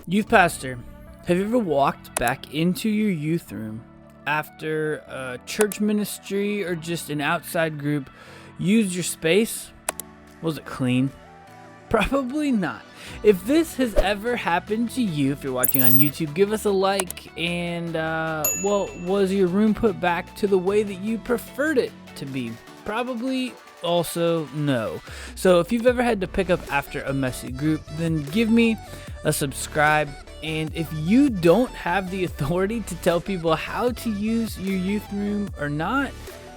Youth pastor, have you ever walked back into your youth room after a church ministry or just an outside group used your space? Was it clean? Probably not. If this has ever happened to you, if you're watching on YouTube, give us a like. And, was your room put back to the way that you preferred it to be? Probably also no. So if you've ever had to pick up after a messy group, then give me a subscribe. And if you don't have the authority to tell people how to use your youth room or not,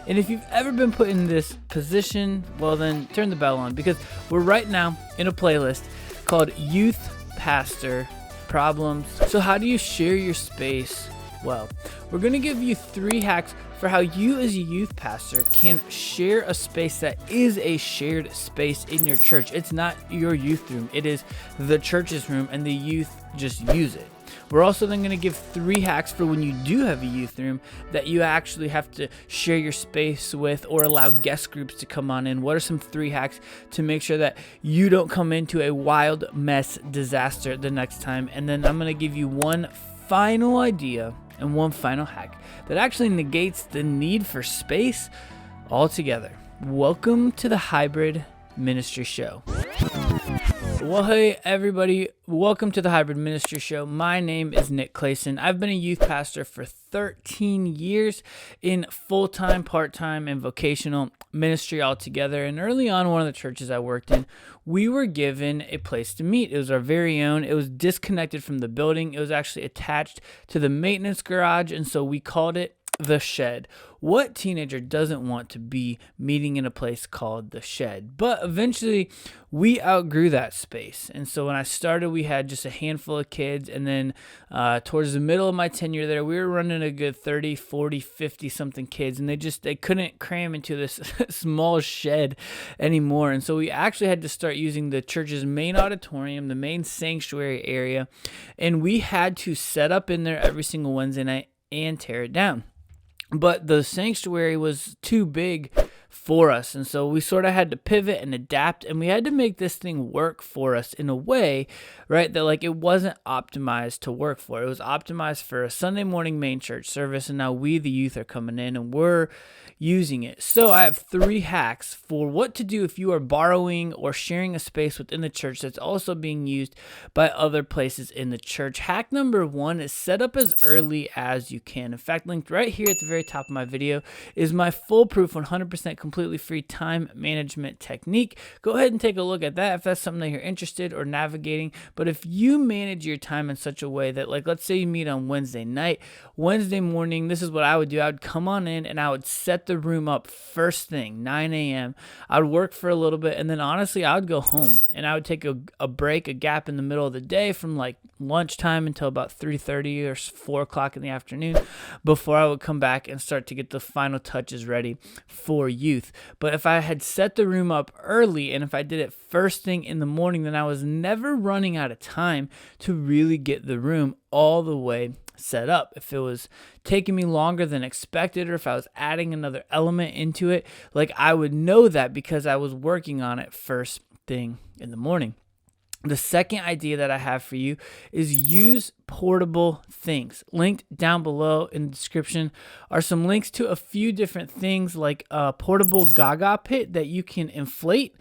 and if you've ever been put in this position, well then turn the bell on, because we're right now in a playlist called Youth Pastor Problems. So how do you share your space? Well, we're going to give you 3 hacks for how you as a youth pastor can share a space that is a shared space in your church. It's not your youth room. It is the church's room, and the youth just use it. We're also then going to give 3 hacks for when you do have a youth room that you actually have to share your space with or allow guest groups to come on in. What are some 3 hacks to make sure that you don't come into a wild mess disaster the next time? And then I'm going to give you one final idea and one final hack that actually negates the need for space altogether. Welcome to the Hybrid Ministry Show. Well, hey everybody, welcome to the Hybrid Ministry Show. My name is Nick Clason. I've been a youth pastor for 13 years in full-time, part-time, and vocational ministry altogether. And early on, one of the churches I worked in, we were given a place to meet. It was our very own. It was disconnected from the building. It was actually attached to the maintenance garage, and so we called it the Shed. What teenager doesn't want to be meeting in a place called the Shed? But eventually we outgrew that space. And so when I started, we had just a handful of kids. And then towards the middle of my tenure there, we were running a good 30, 40, 50 something kids. And they couldn't cram into this small shed anymore. And so we actually had to start using the church's main auditorium, the main sanctuary area. And we had to set up in there every single Wednesday night and tear it down. But the sanctuary was too big for us, and so we sort of had to pivot and adapt, and we had to make this thing work for us in a way, right, that like it wasn't optimized to work for. It was optimized for a Sunday morning main church service, and now we, the youth, are coming in and we're using it. So I have 3 hacks for what to do if you are borrowing or sharing a space within the church that's also being used by other places in the church. Hack number 1 is set up as early as you can. In fact, linked right here at the very top of my video is my foolproof 100% completely free time management technique. Go ahead and take a look at that if that's something that you're interested or navigating. But if you manage your time in such a way that, like, let's say you meet on Wednesday night, Wednesday morning, this is what I would do. I would come on in and I would set the room up first thing, 9 a.m. I would work for a little bit, and then honestly, I would go home and I would take a break, a gap in the middle of the day from like lunchtime until about 3:30 or 4 o'clock in the afternoon before I would come back and start to get the final touches ready for youth. But if I had set the room up early and if I did it first thing in the morning, then I was never running out of time to really get the room all the way set up. If it was taking me longer than expected, or if I was adding another element into it, like I would know that because I was working on it first thing in the morning. The second idea that I have for you is use portable things. Linked down below in the description are some links to a few different things, like a portable GAGA pit that you can inflate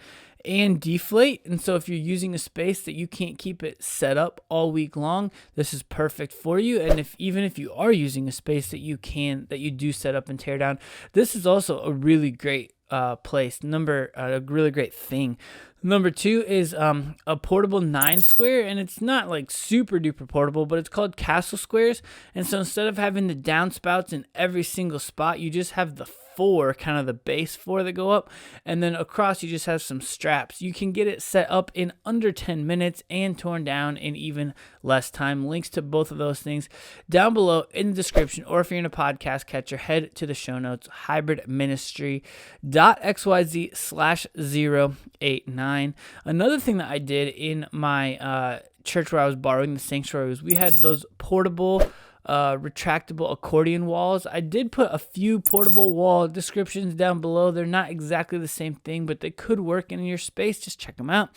and deflate. And so if you're using a space that you can't keep it set up all week long, this is perfect for you. And even if you are using a space that you do set up and tear down, this is also a really great place. A really great thing. Number 2 is a portable 9 square, and it's not like super duper portable, but it's called Castle Squares. And so instead of having the downspouts in every single spot, you just have the 4, kind of the base 4 that go up, and then across you just have some straps. You can get it set up in under 10 minutes and torn down in even less time. Links to both of those things down below in the description, or if you're in a podcast catcher, head to the show notes, hybridministry.xyz/089. Another thing that I did in my church where I was borrowing the sanctuary was we had those portable retractable accordion walls. I did put a few portable wall descriptions down below. They're not exactly the same thing, but they could work in your space. Just check them out.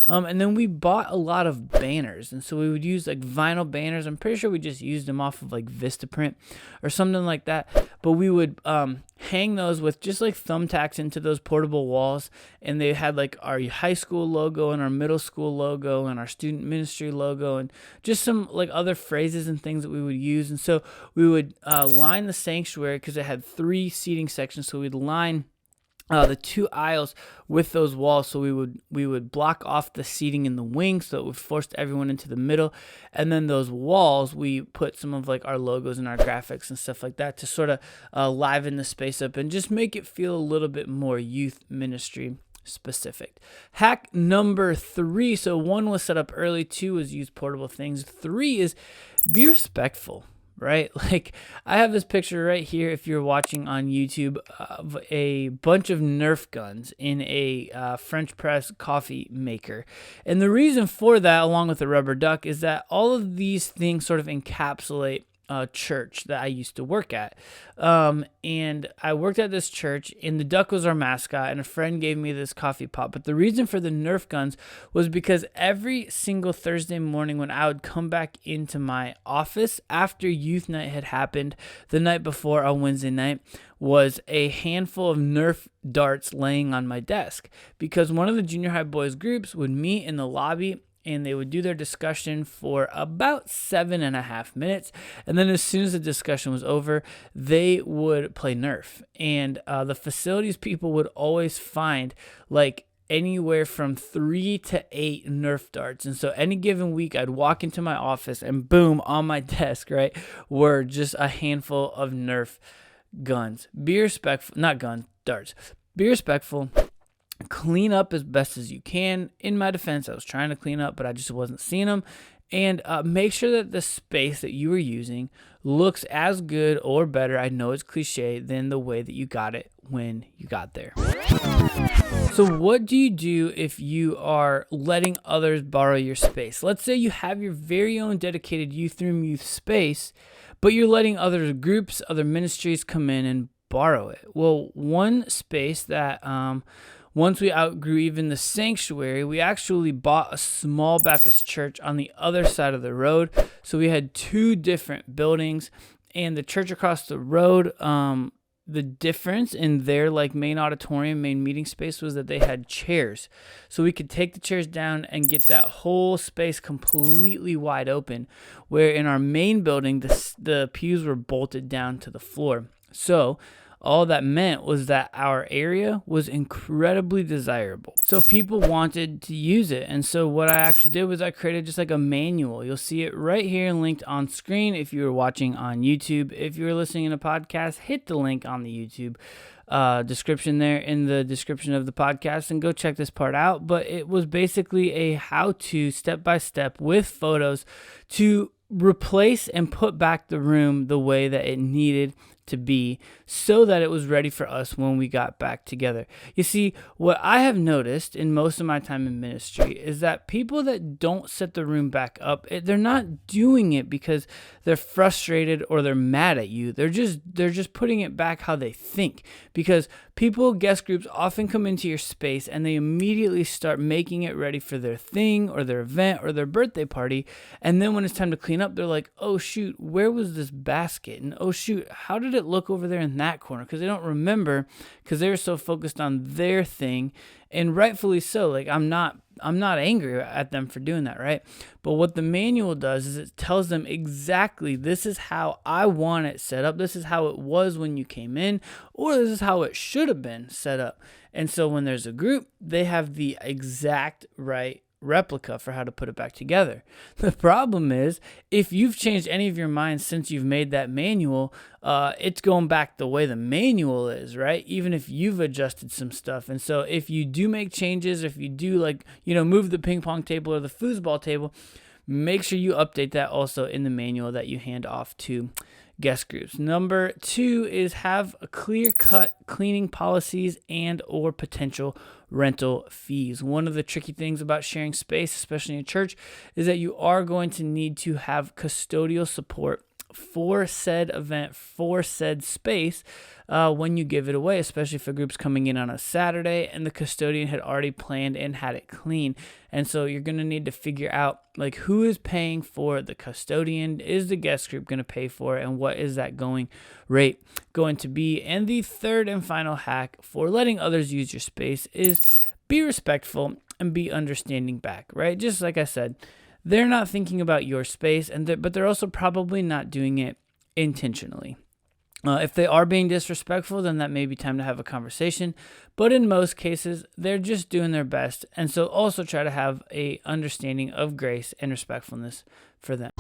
And then we bought a lot of banners, and so we would use like vinyl banners. I'm pretty sure we just used them off of like Vistaprint or something like that, but we would hang those with just like thumbtacks into those portable walls, and they had like our high school logo and our middle school logo and our student ministry logo and just some like other phrases and things that we would use. And so we would line the sanctuary because it had 3 seating sections, so we'd line the 2 aisles with those walls. So we would block off the seating in the wing, so it would force everyone into the middle. And then those walls, we put some of like our logos and our graphics and stuff like that to sort of liven the space up and just make it feel a little bit more youth ministry specific. Hack number 3. So 1 was set up early, 2 was use portable things. 3 is be respectful. Right? Like I have this picture right here, if you're watching on YouTube, of a bunch of Nerf guns in a French press coffee maker. And the reason for that, along with the rubber duck, is that all of these things sort of encapsulate church that I used to work at. And I worked at this church, and the duck was our mascot, and a friend gave me this coffee pot. But the reason for the Nerf guns was because every single Thursday morning when I would come back into my office after youth night had happened the night before on Wednesday night, was a handful of Nerf darts laying on my desk, because one of the junior high boys groups would meet in the lobby and they would do their discussion for about 7.5 minutes. And then as soon as the discussion was over, they would play Nerf. And the facilities people would always find like anywhere from 3 to 8 Nerf darts. And so any given week, I'd walk into my office and boom, on my desk, right, were just a handful of Nerf guns. Be respectful, not guns, darts. Be respectful. Clean up as best as you can. In my defense, I was trying to clean up, but I just wasn't seeing them. And make sure that the space that you are using looks as good or better, I know it's cliche, than the way that you got it when you got there. So what do you do if you are letting others borrow your space? Let's say you have your very own dedicated youth room, youth space, but you're letting other groups, other ministries come in and borrow it. Well, one space that once we outgrew even the sanctuary, we actually bought a small Baptist church on the other side of the road. So we had 2 different buildings, and the church across the road, the difference in their like main auditorium, main meeting space, was that they had chairs. So we could take the chairs down and get that whole space completely wide open, where in our main building, the pews were bolted down to the floor. So all that meant was that our area was incredibly desirable. So people wanted to use it. And so what I actually did was I created just like a manual. You'll see it right here linked on screen if you were watching on YouTube. If you're listening in a podcast, hit the link on the YouTube description there in the description of the podcast and go check this part out. But it was basically a how-to step-by-step with photos to replace and put back the room the way that it needed to be, so that it was ready for us when we got back together. You see, what I have noticed in most of my time in ministry is that people that don't set the room back up, they're not doing it because they're frustrated or they're mad at you. They're just putting it back how they think, because people, guest groups often come into your space and they immediately start making it ready for their thing or their event or their birthday party. And then when it's time to clean up, they're like, oh shoot, where was this basket? And oh shoot, how did it look over there in that corner? Because they don't remember, because they were so focused on their thing. And rightfully so. Like I'm not angry at them for doing that, right? But what the manual does is it tells them exactly, this is how I want it set up. This is how it was when you came in, or this is how it should have been set up. And so when there's a group, they have the exact right replica for how to put it back together. The problem is, if you've changed any of your minds since you've made that manual, it's going back the way the manual is, right? Even if you've adjusted some stuff. And so if you do make changes, if you do move the ping pong table or the foosball table, make sure you update that also in the manual that you hand off to guest groups. Number 2 is have a clear-cut cleaning policies and or potential rental fees. One of the tricky things about sharing space, especially in a church, is that you are going to need to have custodial support for said event, for said space when you give it away, especially if a group's coming in on a Saturday and the custodian had already planned and had it clean. And so you're going to need to figure out like who is paying for the custodian, is the guest group going to pay for it, and what is that going rate going to be. And the third and final hack for letting others use your space is be respectful and be understanding back, right? Just like I said, they're not thinking about your space, but they're also probably not doing it intentionally. If they are being disrespectful, then that may be time to have a conversation. But in most cases, they're just doing their best. And so also try to have a understanding of grace and respectfulness for them.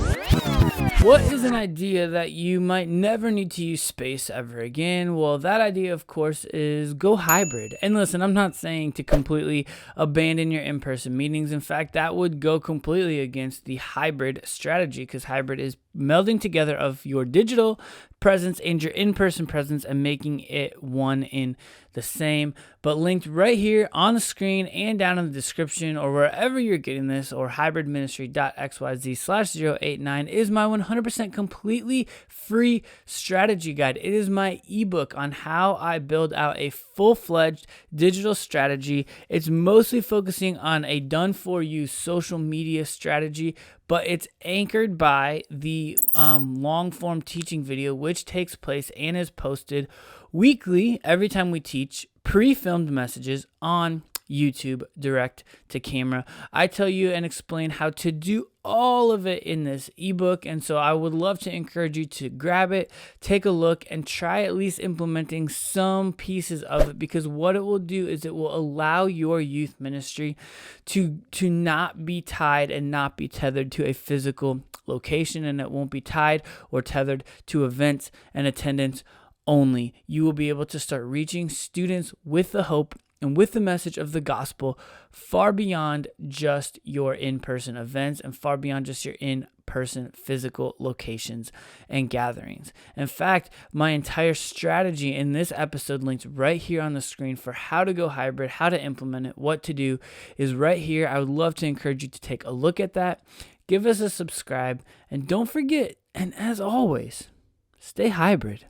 What is an idea that you might never need to use space ever again? Well, that idea, of course, is go hybrid. And listen, I'm not saying to completely abandon your in-person meetings. In fact, that would go completely against the hybrid strategy, because hybrid is melding together of your digital presence and your in-person presence and making it one in the same. But linked right here on the screen and down in the description or wherever you're getting this, or hybridministry.xyz/089 is my 100% completely free strategy guide. It is my ebook on how I build out a full-fledged digital strategy. It's mostly focusing on a done-for-you social media strategy, but it's anchored by the long-form teaching video, which takes place and is posted weekly every time we teach pre-filmed messages on YouTube direct to camera. I tell you and explain how to do all of it in this ebook, and so I would love to encourage you to grab it, take a look, and try at least implementing some pieces of it, because what it will do is it will allow your youth ministry to not be tied and not be tethered to a physical location, and it won't be tied or tethered to events and attendance only. You will be able to start reaching students with the hope and with the message of the gospel far beyond just your in-person events and far beyond just your in-person physical locations and gatherings. In fact, my entire strategy in this episode, linked right here on the screen for how to go hybrid, how to implement it, what to do, is right here. I would love to encourage you to take a look at that. Give us a subscribe, and don't forget, and as always, stay hybrid.